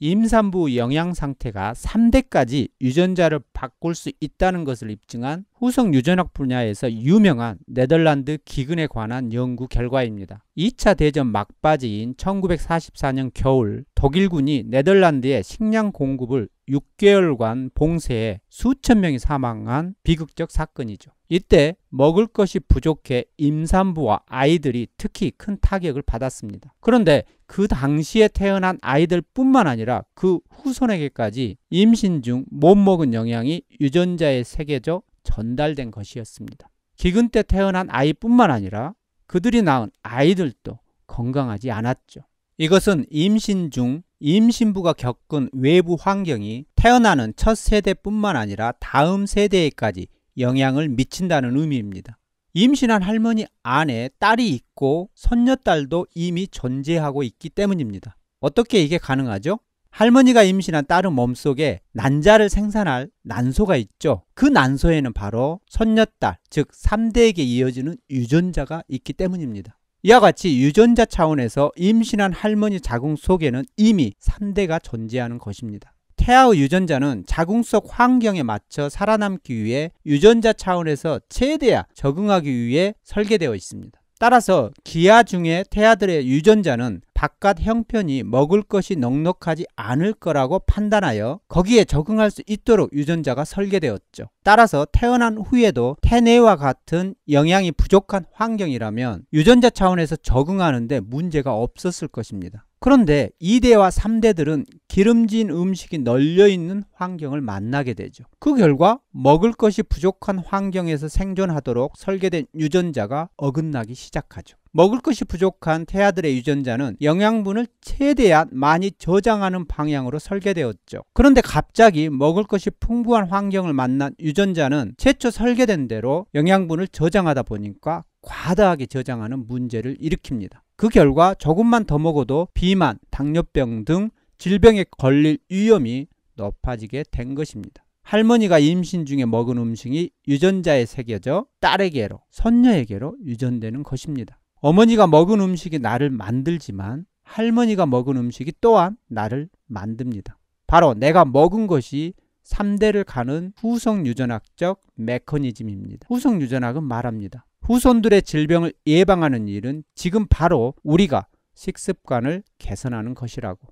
임산부 영양 상태가 3대까지 유전자를 바꿀 수 있다는 것을 입증한 후성 유전학 분야에서 유명한 네덜란드 기근에 관한 연구 결과입니다. 2차 대전 막바지인 1944년 겨울 독일군이 네덜란드의 식량 공급을 6개월간 봉쇄해 수천 명이 사망한 비극적 사건이죠. 이때 먹을 것이 부족해 임산부와 아이들이 특히 큰 타격을 받았습니다. 그런데 그 당시에 태어난 아이들뿐만 아니라 그 후손에게까지 임신 중 못 먹은 영양이 유전자에 새겨져 전달된 것이었습니다. 기근 때 태어난 아이뿐만 아니라 그들이 낳은 아이들도 건강하지 않았죠. 이것은 임신 중 임신부가 겪은 외부 환경이 태어나는 첫 세대뿐만 아니라 다음 세대에까지 영향을 미친다는 의미입니다. 임신한 할머니 안에 딸이 있고 손녀딸도 이미 존재하고 있기 때문입니다. 어떻게 이게 가능하죠? 할머니가 임신한 딸의 몸속에 난자를 생산할 난소가 있죠. 그 난소에는 바로 손녀딸, 즉 3대에게 이어지는 유전자가 있기 때문입니다. 이와 같이 유전자 차원에서 임신한 할머니 자궁 속에는 이미 3대가 존재하는 것입니다. 태아의 유전자는 자궁 속 환경에 맞춰 살아남기 위해 유전자 차원에서 최대한 적응하기 위해 설계되어 있습니다. 따라서 기아 중에 태아들의 유전자는 바깥 형편이 먹을 것이 넉넉하지 않을 거라고 판단하여 거기에 적응할 수 있도록 유전자가 설계되었죠. 따라서 태어난 후에도 태내와 같은 영양이 부족한 환경이라면 유전자 차원에서 적응하는데 문제가 없었을 것입니다. 그런데 2대와 3대들은 기름진 음식이 널려있는 환경을 만나게 되죠. 그 결과 먹을 것이 부족한 환경에서 생존하도록 설계된 유전자가 어긋나기 시작하죠. 먹을 것이 부족한 태아들의 유전자는 영양분을 최대한 많이 저장하는 방향으로 설계되었죠. 그런데 갑자기 먹을 것이 풍부한 환경을 만난 유전자는 최초 설계된 대로 영양분을 저장하다 보니까 과다하게 저장하는 문제를 일으킵니다. 그 결과 조금만 더 먹어도 비만, 당뇨병 등 질병에 걸릴 위험이 높아지게 된 것입니다. 할머니가 임신 중에 먹은 음식이 유전자에 새겨져 딸에게로, 손녀에게로 유전되는 것입니다. 어머니가 먹은 음식이 나를 만들지만 할머니가 먹은 음식이 또한 나를 만듭니다. 바로 내가 먹은 것이 3대를 가는 후성 유전학적 메커니즘입니다. 후성 유전학은 말합니다. 후손들의 질병을 예방하는 일은 지금 바로 우리가 식습관을 개선하는 것이라고.